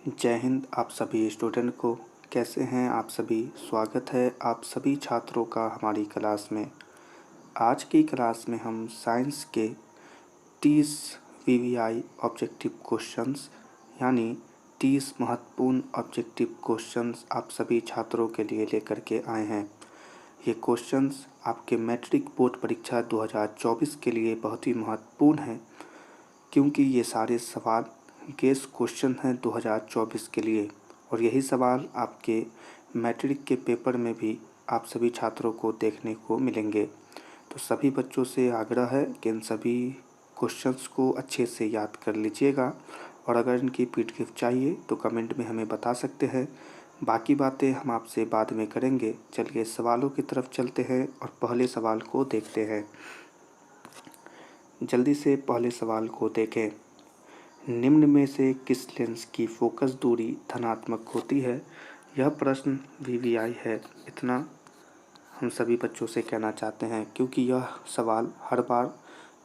जय हिंद आप सभी स्टूडेंट को। कैसे हैं आप सभी। स्वागत है आप सभी छात्रों का हमारी क्लास में। आज की क्लास में हम साइंस के 30 वीवीआई ऑब्जेक्टिव क्वेश्चंस यानी 30 महत्वपूर्ण ऑब्जेक्टिव क्वेश्चंस आप सभी छात्रों के लिए लेकर के आए हैं। ये क्वेश्चंस आपके मैट्रिक बोर्ड परीक्षा 2024 के लिए बहुत ही महत्वपूर्ण हैं, क्योंकि ये सारे सवाल गेस क्वेश्चन हैं 2024 के लिए, और यही सवाल आपके मैट्रिक के पेपर में भी आप सभी छात्रों को देखने को मिलेंगे। तो सभी बच्चों से आग्रह है कि इन सभी क्वेश्चंस को अच्छे से याद कर लीजिएगा, और अगर इनकी पीडीएफ चाहिए तो कमेंट में हमें बता सकते हैं। बाकी बातें हम आपसे बाद में करेंगे। चलिए सवालों की तरफ चलते हैं और पहले सवाल को देखते हैं। जल्दी से पहले सवाल को देखें। निम्न में से किस लेंस की फोकस दूरी धनात्मक होती है। यह प्रश्न वीवीआई है, इतना हम सभी बच्चों से कहना चाहते हैं, क्योंकि यह सवाल हर बार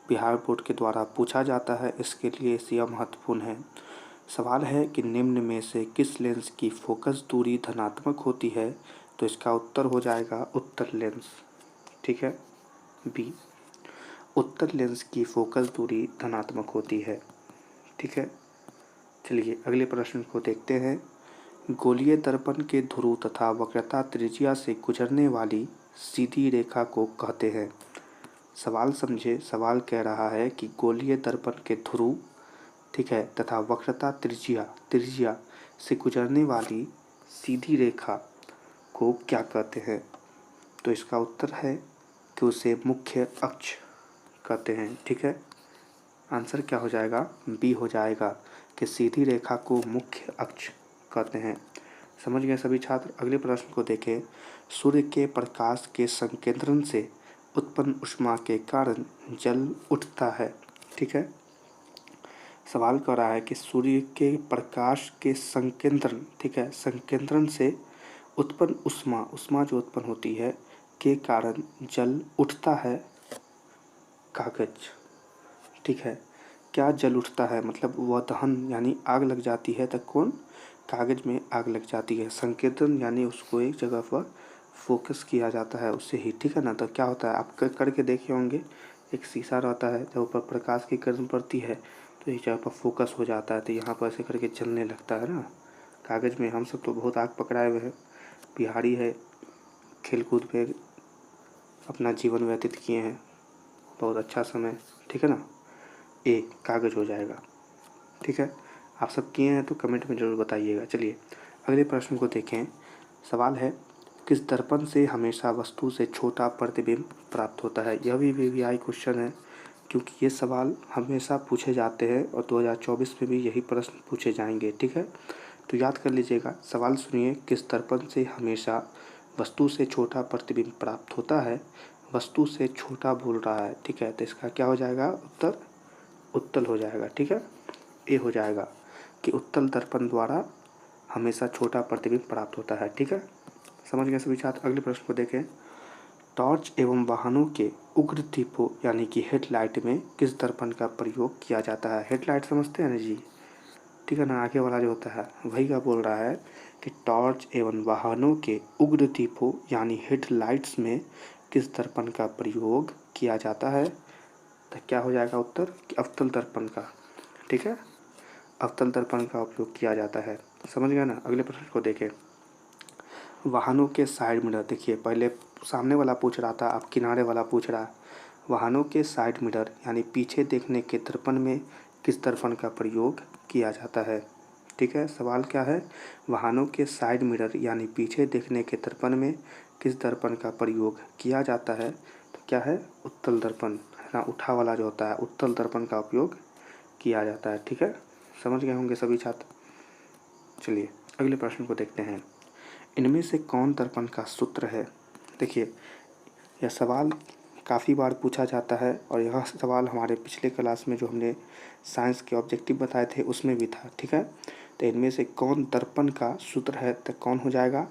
बिहार बोर्ड के द्वारा पूछा जाता है, इसके लिए यह महत्वपूर्ण है। सवाल है कि निम्न में से किस लेंस की फोकस दूरी धनात्मक होती है, तो इसका उत्तर हो जाएगा उत्तल लेंस। ठीक है, बी, उत्तल लेंस की फोकस दूरी धनात्मक होती है। ठीक है, चलिए अगले प्रश्न को देखते हैं। गोलीय दर्पण के ध्रुव तथा वक्रता त्रिज्या से गुजरने वाली सीधी रेखा को कहते हैं। सवाल समझे, सवाल कह रहा है कि गोलीय दर्पण के ध्रुव, ठीक है, तथा वक्रता त्रिज्या से गुजरने वाली सीधी रेखा को क्या कहते हैं। तो इसका उत्तर है कि उसे मुख्य अक्ष कहते हैं। ठीक है, आंसर क्या हो जाएगा, बी हो जाएगा कि सीधी रेखा को मुख्य अक्ष कहते हैं। समझ गए सभी छात्र। अगले प्रश्न को देखें। सूर्य के प्रकाश के संकेंद्रण से उत्पन्न ऊष्मा के कारण जल उठता है। ठीक है, सवाल कर रहा है कि सूर्य के प्रकाश के संकेंद्रण, ठीक है, संकेंद्रण से उत्पन्न ऊष्मा जो उत्पन्न होती है के कारण जल उठता है कागज। ठीक है, क्या जल उठता है, मतलब वह दहन यानी आग लग जाती है, तो कौन, कागज में आग लग जाती है। संकेतन यानी उसको एक जगह पर फोकस किया जाता है उससे ही। ठीक है ना, तो क्या होता है आप करके देखे होंगे, एक शीशा रहता है, जब ऊपर प्रकाश की किरण पड़ती है तो एक जगह पर फोकस हो जाता है, तो यहाँ पर ऐसे करके जलने लगता है ना कागज में। हम सब तो बहुत आग पकड़ाए हुए हैं, बिहारी है, खेलकूद में अपना जीवन व्यतीत किए हैं, बहुत अच्छा समय। ठीक है ना, ए कागज हो जाएगा। ठीक है, आप सब किए हैं तो कमेंट में ज़रूर बताइएगा। चलिए अगले प्रश्न को देखें। सवाल है, किस दर्पण से हमेशा वस्तु से छोटा प्रतिबिंब प्राप्त होता है। यह भी वीवीआई क्वेश्चन है, क्योंकि ये सवाल हमेशा पूछे जाते हैं और 2024 में भी यही प्रश्न पूछे जाएंगे। ठीक है, तो याद कर लीजिएगा। सवाल सुनिए, किस दर्पण से हमेशा वस्तु से छोटा प्रतिबिंब प्राप्त होता है। वस्तु से छोटा बोल रहा है, ठीक है, तो इसका क्या हो जाएगा उत्तर, उत्तल हो जाएगा। ठीक है, ए हो जाएगा कि उत्तल दर्पण द्वारा हमेशा छोटा प्रतिबिंब प्राप्त होता है। ठीक है, समझ गए सभी छात्र। अगले प्रश्न को देखें। टॉर्च एवं वाहनों के उग्र दीपों यानी कि हेडलाइट में किस दर्पण का प्रयोग किया जाता है। हेडलाइट समझते हैं ना जी, ठीक है ना, आगे वाला जो होता है वही का बोल रहा है कि टॉर्च एवं वाहनों के उग्र दीपों यानी हेडलाइट्स में किस दर्पण का प्रयोग किया जाता है। तो क्या हो जाएगा उत्तर कि अवतल दर्पण का। ठीक है, अवतल दर्पण का उपयोग किया जाता है। समझ गया ना। अगले प्रश्न को देखें। वाहनों के साइड मिरर, देखिए पहले सामने वाला पूछ रहा था, अब किनारे वाला पूछ रहा है। वाहनों के साइड मिरर यानी पीछे देखने के दर्पण में किस दर्पण का प्रयोग किया जाता है। ठीक है, सवाल क्या है, वाहनों के साइड मिरर यानी पीछे देखने के दर्पण में किस दर्पण का प्रयोग किया जाता है। तो क्या है, उत्तल दर्पण है ना, उठा वाला जो होता है उत्तल दर्पण का उपयोग किया जाता है। ठीक है, समझ गए होंगे सभी छात्र। चलिए अगले प्रश्न को देखते हैं। इनमें से कौन दर्पण का सूत्र है। देखिए यह सवाल काफ़ी बार पूछा जाता है, और यह सवाल हमारे पिछले क्लास में जो हमने साइंस के ऑब्जेक्टिव बताए थे उसमें भी था। ठीक है, तो इनमें से कौन दर्पण का सूत्र है, तो कौन हो जाएगा,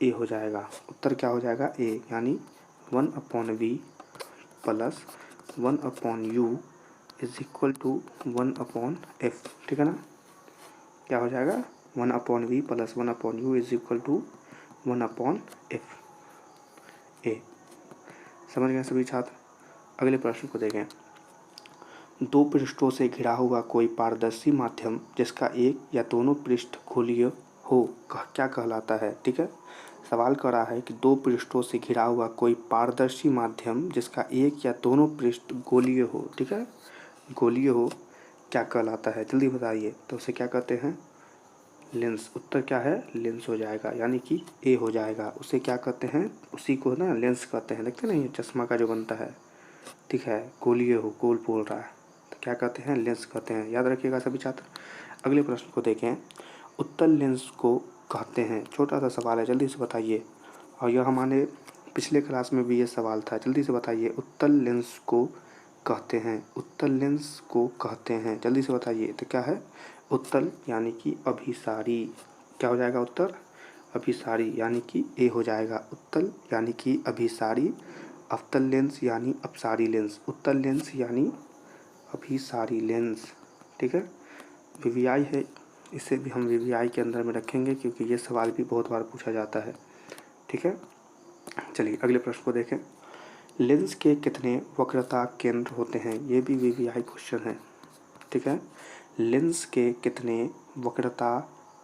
ए हो जाएगा। उत्तर क्या हो जाएगा, ए, यानी 1/v plus 1/u is equal to 1/f। ठीक है ना, क्या हो जाएगा 1/v plus 1/u is equal to 1/f ए। समझ गए सभी छात्र। अगले प्रश्न को देखें। दो पृष्ठों से घिरा हुआ कोई पारदर्शी माध्यम जिसका एक या दोनों पृष्ठ गोलीय हो क्या कहलाता है। ठीक है, सवाल कर रहा है कि दो पृष्ठों से घिरा हुआ कोई पारदर्शी माध्यम जिसका एक या दोनों पृष्ठ गोलीय हो, ठीक है, गोलीय हो क्या कहलाता है, जल्दी बताइए। तो उसे क्या कहते हैं, लेंस। उत्तर क्या है, लेंस हो जाएगा, यानी कि ए हो जाएगा। उसे क्या कहते हैं, उसी को ना लेंस कहते हैं। देखते ना ये चश्मा का जो बनता है, ठीक है, गोलीय हो, गोल बोल रहा है, तो क्या कहते हैं, लेंस कहते हैं। याद रखिएगा सभी छात्र। अगले प्रश्न को देखें। उत्तल लेंस को कहते हैं, छोटा सा सवाल है, जल्दी से बताइए। और यह हमारे पिछले क्लास में भी ये सवाल था, जल्दी से बताइए। उत्तल लेंस को कहते हैं, उत्तल लेंस को कहते हैं, जल्दी से बताइए। तो क्या है, उत्तल यानी कि अभिसारी। क्या हो जाएगा उत्तर, अभिसारी, यानी कि ए हो जाएगा। उत्तल यानी कि अभिसारी, अवतल लेंस यानी अपसारी लेंस, उत्तल लेंस यानी अभिसारी लेंस। ठीक है, वीवीआई है, इसे भी हम वीवीआई के अंदर में रखेंगे क्योंकि ये सवाल भी बहुत बार पूछा जाता है। ठीक है, चलिए अगले प्रश्न को देखें। लेंस के कितने वक्रता केंद्र होते हैं, ये भी वीवीआई क्वेश्चन है। ठीक है, लेंस के कितने वक्रता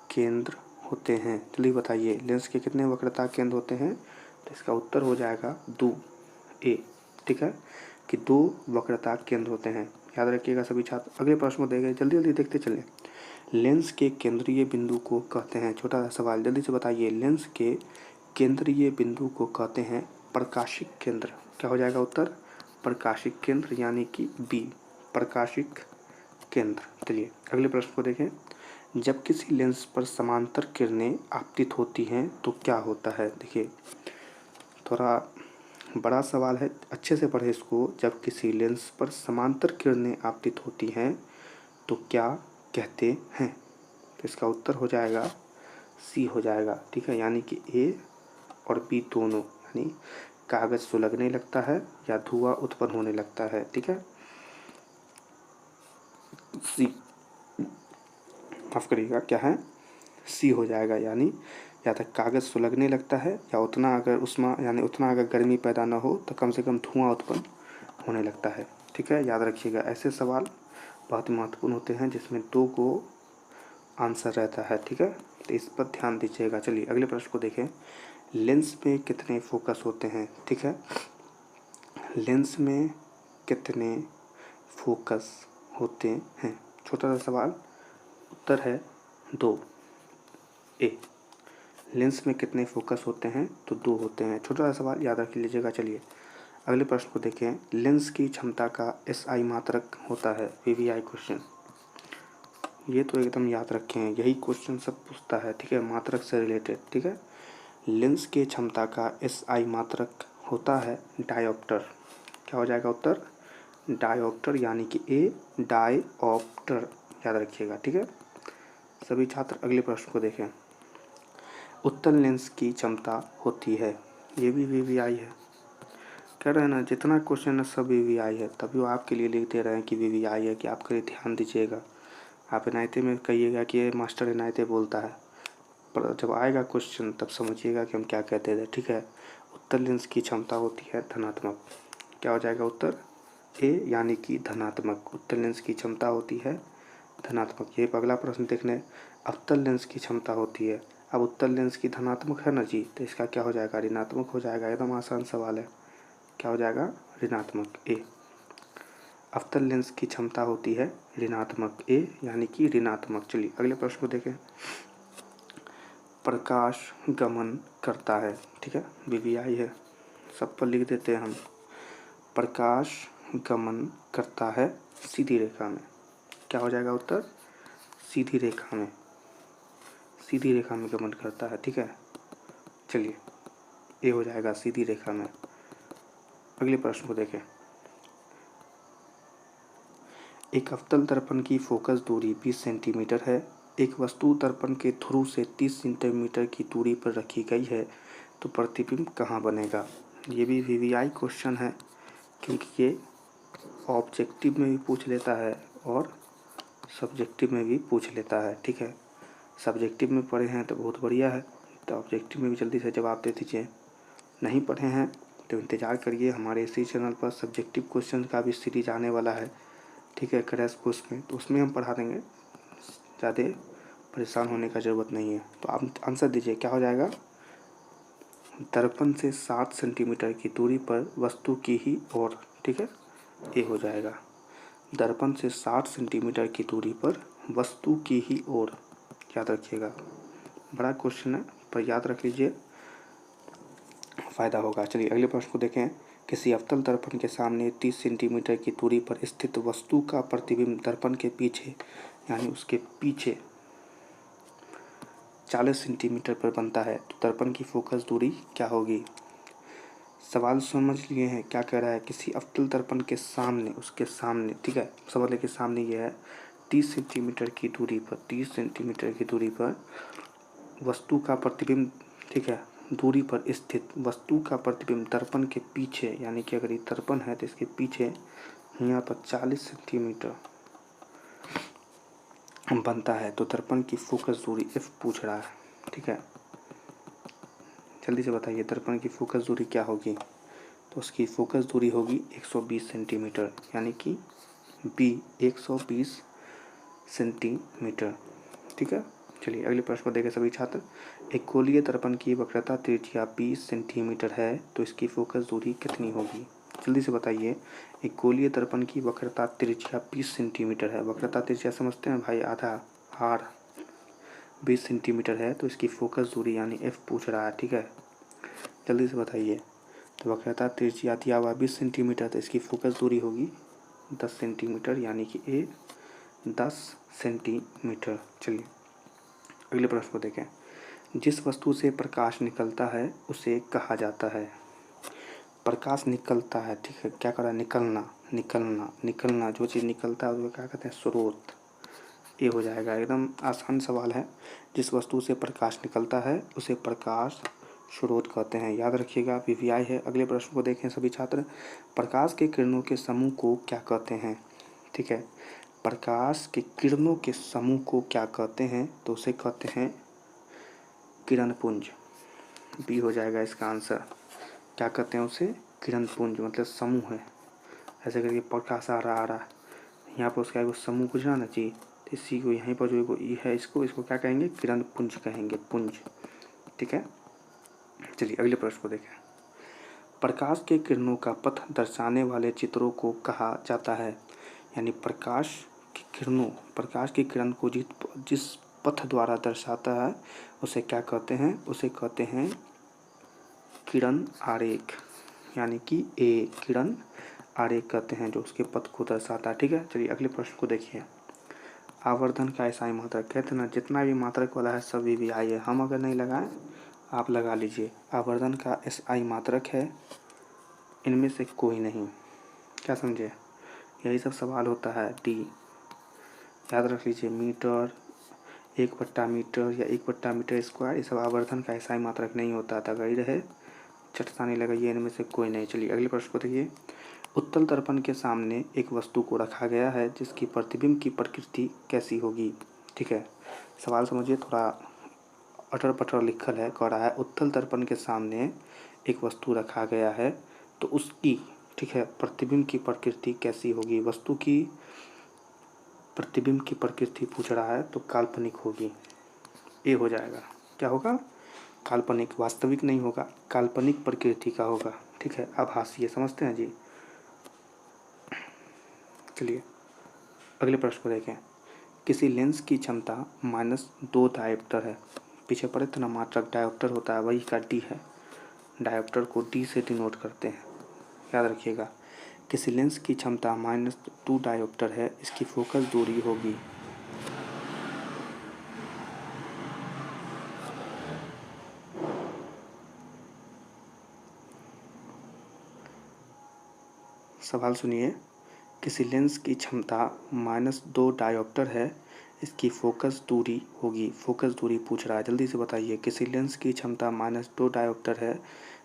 केंद्र होते हैं, जल्दी बताइए। लेंस के कितने वक्रता केंद्र होते हैं, तो इसका उत्तर हो जाएगा 2 ए। ठीक है, कि 2 वक्रता केंद्र होते हैं, याद रखिएगा सभी छात्र। अगले प्रश्न को देखें, जल्दी जल्दी देखते चलें। लेंस के केंद्रीय बिंदु को कहते हैं, छोटा सा सवाल, जल्दी से बताइए। लेंस के केंद्रीय बिंदु को कहते हैं प्रकाशिक केंद्र। क्या हो जाएगा उत्तर, प्रकाशिक केंद्र, यानी कि बी, प्रकाशिक केंद्र। चलिए अगले प्रश्न को देखें। जब किसी लेंस पर समांतर किरणें आपतित होती हैं तो क्या होता है। देखिए थोड़ा बड़ा सवाल है, अच्छे से पढ़े इसको। जब किसी लेंस पर समांतर किरणें आपतित होती हैं तो क्या कहते हैं, तो इसका उत्तर हो जाएगा सी हो जाएगा। ठीक है, यानी कि ए और बी दोनों, यानी कागज सुलगने लगता है या धुआं उत्पन्न होने लगता है। ठीक है, सी, माफ करिएगा, क्या है, सी हो जाएगा। यानी या तो कागज़ सुलगने लगता है या उतना अगर उसमें, यानी उतना अगर गर्मी पैदा ना हो तो कम से कम धुआं उत्पन्न होने लगता है। ठीक है, याद रखिएगा, ऐसे सवाल बहुत महत्वपूर्ण होते हैं जिसमें 2 को आंसर रहता है। ठीक है, तो इस पर ध्यान दीजिएगा। चलिए अगले प्रश्न को देखें। लेंस में कितने फोकस होते हैं। ठीक है, लेंस में कितने फोकस होते हैं, छोटा सा सवाल, उत्तर है 2 ए। लेंस में कितने फोकस होते हैं, तो 2 होते हैं, छोटा सा सवाल, याद रख लीजिएगा। चलिए अगले प्रश्न को देखें। लेंस की क्षमता का एसआई मात्रक होता है, वीवीआई क्वेश्चन। ये तो एकदम याद रखें, यही क्वेश्चन सब पूछता है। ठीक है, मात्रक से रिलेटेड। ठीक है, लेंस के क्षमता का एसआई मात्रक होता है डायोप्टर। क्या हो जाएगा उत्तर, डायोप्टर, यानी कि ए, डायोप्टर, याद रखिएगा। ठीक है सभी छात्र। अगले प्रश्न को देखें। उत्तल लेंस की क्षमता होती है, ये भी वीवीआई है। कह रहे हैं ना, जितना क्वेश्चन है सब वीवीआई है, तभी वो आपके लिए लिख दे रहे हैं कि वीवीआई है, कि आपके लिए ध्यान दीजिएगा। आप इनायते में कहिएगा कि ये मास्टर इनायते बोलता है, पर जब आएगा क्वेश्चन तब समझिएगा कि हम क्या कहते थे। ठीक है, उत्तल लेंस की क्षमता होती है धनात्मक। क्या हो जाएगा उत्तर, ए, यानी कि धनात्मक। उत्तल लेंस की क्षमता होती है धनात्मक। ये अगला प्रश्न देखने, अवतल लेंस की क्षमता होती है। अब उत्तल लेंस की धनात्मक है ना जी, तो इसका क्या हो जाएगा, ऋणात्मक हो जाएगा। एकदम आसान सवाल है, क्या हो जाएगा, ऋणात्मक, ए। अवतल लेंस की क्षमता होती है ऋणात्मक, ए, यानी कि ऋणात्मक। चलिए अगले प्रश्न को देखें। प्रकाश गमन करता है, ठीक है, वीवीआई है, सब पर लिख देते हैं हम। प्रकाश गमन करता है सीधी रेखा में। क्या हो जाएगा उत्तर, सीधी रेखा में, सीधी रेखा में गमन करता है। ठीक है, चलिए ये हो जाएगा सीधी रेखा में। अगले प्रश्न को देखें। एक अवतल दर्पण की फोकस दूरी 20 सेंटीमीटर है, एक वस्तु दर्पण के ध्रुव से 30 सेंटीमीटर की दूरी पर रखी गई है, तो प्रतिबिंब कहाँ बनेगा। ये भी वीवीआई क्वेश्चन है, क्योंकि ये ऑब्जेक्टिव में भी पूछ लेता है और सब्जेक्टिव में भी पूछ लेता है। ठीक है, सब्जेक्टिव में पढ़े हैं तो बहुत बढ़िया है, तो ऑब्जेक्टिव में भी जल्दी से जवाब दे दीजिए। नहीं पढ़े हैं तो इंतज़ार करिए, हमारे इसी चैनल पर सब्जेक्टिव क्वेश्चन का भी सीरीज आने वाला है, ठीक है, क्रैश कोर्स में, तो उसमें हम पढ़ा देंगे, ज़्यादा परेशान होने का ज़रूरत नहीं है। तो आप आंसर दीजिए, क्या हो जाएगा? दर्पण से 60 सेंटीमीटर की दूरी पर वस्तु की ही ओर, ठीक है, ये हो जाएगा। दर्पण से 60 सेंटीमीटर की दूरी पर वस्तु की ही ओर, याद रखिएगा, बड़ा क्वेश्चन है पर याद रख लीजिए, फ़ायदा होगा। चलिए अगले प्रश्न को देखें। किसी अवतल दर्पण के सामने 30 सेंटीमीटर की दूरी पर स्थित वस्तु का प्रतिबिंब दर्पण के पीछे, यानी उसके पीछे 40 सेंटीमीटर पर बनता है, तो दर्पण की फोकस दूरी क्या होगी? सवाल समझ लिए हैं क्या कह रहा है? किसी अवतल दर्पण के सामने, उसके सामने, ठीक है, सवाल के सामने ये है 30 सेंटीमीटर की दूरी पर, 30 सेंटीमीटर की दूरी पर वस्तु का प्रतिबिंब, ठीक है, दूरी पर स्थित वस्तु का प्रतिबिंब दर्पण के पीछे, यानी कि अगर ये दर्पण है तो इसके पीछे यहाँ पर 40 सेंटीमीटर बनता है, तो दर्पण की फोकस दूरी F पूछ रहा है, ठीक है, जल्दी से बताइए दर्पण की फोकस दूरी क्या होगी? तो उसकी फोकस दूरी होगी 120 सेंटीमीटर, यानी कि B 120 सेंटीमीटर, ठीक है। चलिए अगले प्रश्न को देखें सभी छात्र। एक गोलीय दर्पण की वक्रता त्रिज्या 20 सेंटीमीटर है, तो इसकी फोकस दूरी कितनी होगी? जल्दी से बताइए। एक गोलीय दर्पण की वक्रता त्रिज्या 20 सेंटीमीटर है, वक्रता त्रिज्या समझते हैं भाई, आधा R 20 सेंटीमीटर है, तो इसकी फोकस दूरी यानी F पूछ रहा है, ठीक है, जल्दी से बताइए। तो वक्रता त्रिज्या दिया हुआ 20 सेंटीमीटर, तो इसकी फोकस दूरी होगी 10 सेंटीमीटर, यानी कि A 10 सेंटीमीटर। चलिए अगले प्रश्न को देखें। जिस वस्तु से प्रकाश निकलता है उसे कहा जाता है? प्रकाश निकलता है, ठीक है, क्या करा? निकलना, निकलना, निकलना, जो चीज़ निकलता है उसको क्या कहते हैं? स्रोत। ये हो जाएगा, एकदम आसान सवाल है। जिस वस्तु से प्रकाश निकलता है उसे प्रकाश स्रोत कहते हैं, याद रखिएगा, PVI है। अगले प्रश्न को देखें सभी छात्र। प्रकाश के किरणों के समूह को क्या कहते हैं? ठीक है, प्रकाश के किरणों के समूह को क्या कहते हैं? तो उसे कहते हैं किरण पुंज। बी हो जाएगा इसका आंसर। क्या कहते हैं उसे? किरण पुंज, मतलब समूह है। ऐसे करके प्रकाश आ रहा यहाँ पर उसका एगो समूह गुजरा ना जी, तो इसी को यहीं पर जो एगो ई है, इसको क्या कहेंगे? किरण पुंज कहेंगे, पुंज, ठीक है। चलिए अगले प्रश्न को देखें। प्रकाश के किरणों का पथ दर्शाने वाले चित्रों को कहा जाता है? यानी प्रकाश की किरण को जिस पथ द्वारा दर्शाता है उसे क्या कहते हैं? उसे कहते हैं किरण आरेख, यानी कि ए किरण आरेख कहते हैं, जो उसके पथ को दर्शाता है, ठीक है। चलिए अगले प्रश्न को देखिए। आवर्धन का एसआई मात्रक, कहते हैं ना जितना भी मात्रक वाला है सब VVI है, हम अगर नहीं लगाएं आप लगा लीजिए। आवर्धन का SI मात्रक है, इनमें से कोई नहीं, क्या समझे? यही सब सवाल होता है। D याद रख लीजिए, मीटर, 1/मीटर या 1/मीटर स्क्वायर, ये सब आवर्धन का SI मात्रक नहीं होता था। गई रहे चटसानी लगाइए, इनमें से कोई नहीं। चलिए अगले प्रश्न को देखिए। उत्तल दर्पण के सामने एक वस्तु को रखा गया है जिसकी प्रतिबिंब की प्रकृति कैसी होगी? ठीक है, सवाल समझिए, थोड़ा अटर पटर लिखल है, कह रहा है उत्तल दर्पण के सामने एक वस्तु रखा गया है तो उसकी, ठीक है, प्रतिबिंब की प्रकृति कैसी होगी? वस्तु की प्रतिबिंब की प्रकृति पूछ रहा है, तो काल्पनिक होगी। ये हो जाएगा, क्या होगा? काल्पनिक, वास्तविक नहीं होगा, काल्पनिक प्रकृति का होगा, ठीक है, आभासीय, समझते हैं जी। चलिए अगले प्रश्न को देखें। किसी लेंस की क्षमता -2 डायोप्टर है, पीछे पड़े तो ना मात्रक डायोप्टर होता है, वही का D है, डायोप्टर को D से डिनोट करते हैं, याद रखिएगा। किसी लेंस की क्षमता -2 डायोप्टर है, इसकी फोकस दूरी होगी, सवाल सुनिए। किसी लेंस की क्षमता -2 डायोप्टर है, इसकी फोकस दूरी होगी, फोकस दूरी पूछ रहा है, जल्दी से बताइए। किसी लेंस की क्षमता -2 डायोप्टर है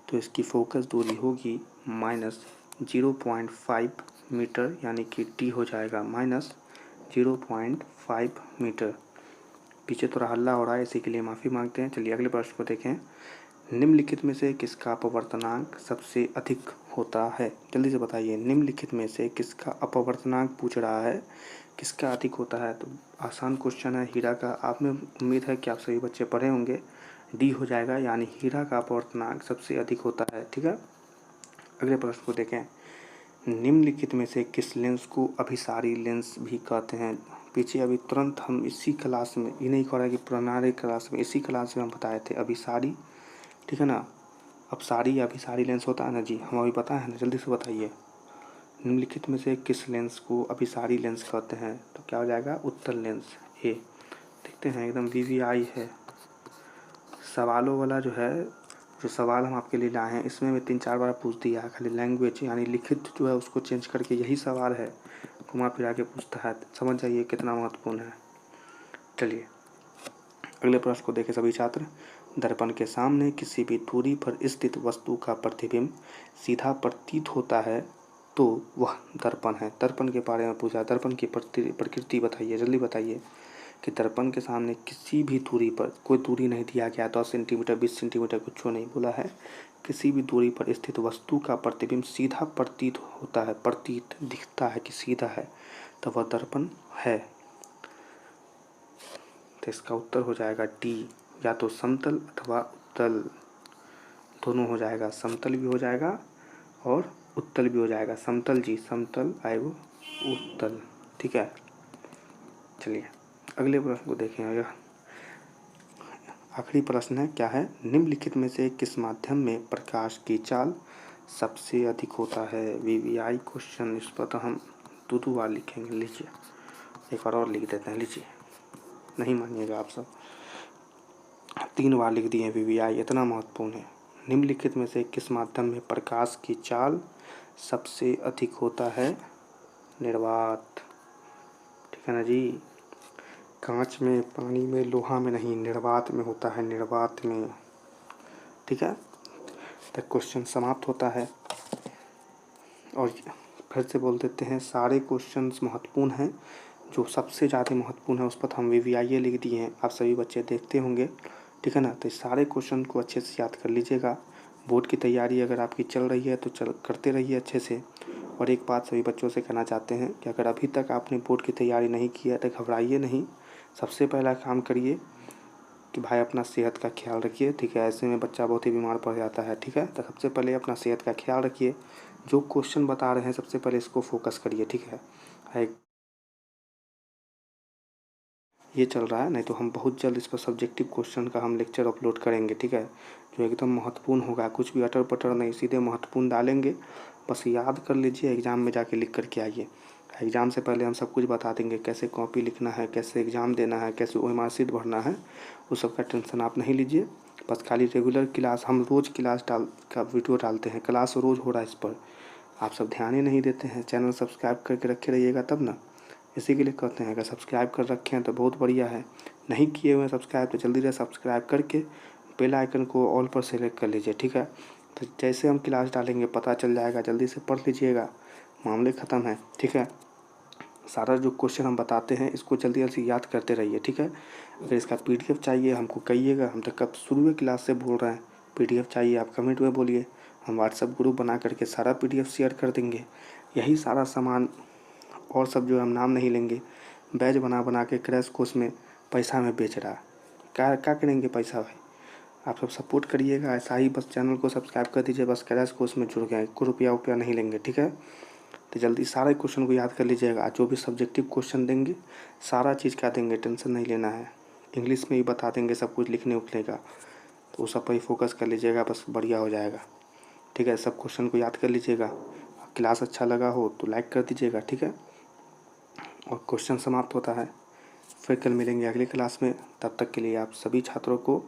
तो इसकी फोकस दूरी होगी -0.5 मीटर, यानी कि D हो जाएगा -0.5 मीटर। पीछे थोड़ा हल्ला हो रहा है, इसी के लिए माफ़ी मांगते हैं। चलिए अगले प्रश्न को देखें। निम्नलिखित में से किसका अपवर्तनांक सबसे अधिक होता है? जल्दी से बताइए, निम्नलिखित में से किसका अपवर्तनांक पूछ रहा है, किसका अधिक होता है? तो आसान क्वेश्चन है हीरा का। आप में उम्मीद है कि आप सभी बच्चे पढ़े होंगे। डी हो जाएगा, यानी हीरा का अपवर्तनांक सबसे अधिक होता है। ठीक है, अगले प्रश्न को देखें। निम्नलिखित में से किस लेंस को अभिसारी लेंस भी कहते हैं? पीछे अभी तुरंत हम इसी क्लास में, ये नहीं कह रहा कि पुराने क्लास में, इसी क्लास में हम बताए थे अभिसारी, ठीक है ना। अपसारी या अभिसारी लेंस होता है ना जी, हम अभी पता है ना, जल्दी से बताइए। निम्नलिखित में से किस लेंस को अभिसारी लेंस कहते हैं? तो क्या हो जाएगा? उत्तल लेंस। ए देखते हैं, एकदम वीवीआई है सवालों वाला जो है। जो सवाल हम आपके लिए लाए हैं इसमें मैं 3-4 बार पूछ दिया है, खाली लैंग्वेज यानी लिखित जो है उसको चेंज करके यही सवाल है, घुमा फिरा के पूछता है। समझ जाइए कितना महत्वपूर्ण है। चलिए अगले प्रश्न को देखें सभी छात्र। दर्पण के सामने किसी भी दूरी पर स्थित वस्तु का प्रतिबिंब सीधा प्रतीत होता है तो वह दर्पण है। दर्पण के बारे में पूछा, दर्पण की प्रकृति बताइए, जल्दी बताइए कि दर्पण के सामने किसी भी दूरी पर, कोई दूरी नहीं दिया गया, 10 सेंटीमीटर 20 सेंटीमीटर कुछ नहीं बोला है, किसी भी दूरी पर स्थित वस्तु का प्रतिबिंब सीधा प्रतीत होता है, प्रतीत दिखता है कि सीधा है, तो वह दर्पण है। तो इसका उत्तर हो जाएगा डी, या तो समतल अथवा उत्तल, दोनों हो जाएगा। समतल भी हो जाएगा और उत्तल भी हो जाएगा। समतल जी, समतल एवं उत्तल। ठीक है, चलिए अगले प्रश्न को देखें। यह आखिरी प्रश्न है, क्या है? निम्नलिखित में से किस माध्यम में प्रकाश की चाल सबसे अधिक होता है? वीवीआई क्वेश्चन, इस पर तो हम दो बार लिखेंगे। लीजिए एक बार और लिख देते हैं, लीजिए, नहीं मानिएगा आप सब, 3 बार लिख दिए वीवीआई, इतना महत्वपूर्ण है। निम्नलिखित में से किस माध्यम में प्रकाश की चाल सबसे अधिक होता है? निर्वात। ठीक है ना जी, कांच में, पानी में, लोहा में नहीं, निर्वात में होता है, निर्वात में। ठीक है, तो क्वेश्चन समाप्त होता है। और फिर से बोल देते हैं, सारे क्वेश्चंस महत्वपूर्ण हैं, जो सबसे ज़्यादा महत्वपूर्ण है उस पर हम वीवीआई लिख दिए हैं, आप सभी बच्चे देखते होंगे। ठीक है ना, तो सारे क्वेश्चन को अच्छे से याद कर लीजिएगा। बोर्ड की तैयारी अगर आपकी चल रही है तो करते रहिए अच्छे से। और एक बात सभी बच्चों से कहना चाहते हैं कि अगर अभी तक आपने बोर्ड की तैयारी नहीं की है तो घबराइए नहीं। सबसे पहला काम करिए कि भाई अपना सेहत का ख्याल रखिए। ठीक है, ऐसे में बच्चा बहुत ही बीमार पड़ जाता है। ठीक है, तो सबसे पहले अपना सेहत का ख्याल रखिए। जो क्वेश्चन बता रहे हैं सबसे पहले इसको फोकस करिए। ठीक है, ये चल रहा है, नहीं तो हम बहुत जल्द इस पर सब्जेक्टिव क्वेश्चन का हम लेक्चर अपलोड करेंगे। ठीक है, जो एकदम महत्वपूर्ण होगा, कुछ भी अटर पटर नहीं, सीधे महत्वपूर्ण डालेंगे। बस याद कर लीजिए, एग्ज़ाम में जाके लिख करके आइए। एग्ज़ाम से पहले हम सब कुछ बता देंगे, कैसे कॉपी लिखना है, कैसे एग्ज़ाम देना है, कैसे OMR शीट भरना है, उस सब का टेंशन आप नहीं लीजिए। बस खाली रेगुलर क्लास, हम रोज़ क्लास का वीडियो डालते हैं, क्लास रोज़ हो रहा है, इस पर आप सब ध्यान ही नहीं देते हैं। चैनल सब्सक्राइब करके रखे रहिएगा तब ना, इसी के लिए कहते हैं, अगर सब्सक्राइब कर रखे हैं तो बहुत बढ़िया है, नहीं किए हुए सब्सक्राइब तो जल्दी से सब्सक्राइब करके बेल आइकन को ऑल पर सेलेक्ट कर लीजिए। ठीक है, तो जैसे हम क्लास डालेंगे पता चल जाएगा, जल्दी से पढ़ लीजिएगा, मामले ख़त्म है। ठीक है, सारा जो क्वेश्चन हम बताते हैं इसको जल्दी जल्दी याद करते रहिए। ठीक है, अगर इसका PDF चाहिए हमको कहिएगा, हम तो कब शुरू क्लास से बोल रहे हैं, PDF चाहिए आप कमेंट में बोलिए, हम व्हाट्सएप ग्रुप बना करके सारा PDF शेयर कर देंगे। यही सारा सामान और सब जो हम नाम नहीं लेंगे, बैच बना बना के क्रैश कोर्स में पैसा में बेच रहा है। क्या करेंगे पैसा भाई? आप सब सपोर्ट करिएगा, ऐसा ही बस चैनल को सब्सक्राइब कर दीजिए, बस क्रैश कोर्स में जुड़ गए, कोई रुपया नहीं लेंगे। ठीक है, तो जल्दी सारे क्वेश्चन को याद कर लीजिएगा। जो भी सब्जेक्टिव क्वेश्चन देंगे सारा चीज़ क्या देंगे, टेंशन नहीं लेना है। इंग्लिश में ही बता देंगे सब कुछ लिखने उखने का, तो उस सब पर ही फोकस कर लीजिएगा, बस बढ़िया हो जाएगा। ठीक है, सब क्वेश्चन को याद कर लीजिएगा। क्लास अच्छा लगा हो तो लाइक कर दीजिएगा। ठीक है, और क्वेश्चन समाप्त होता है। फिर कल मिलेंगे अगली क्लास में, तब तक के लिए आप सभी छात्रों को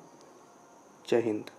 जय हिंद।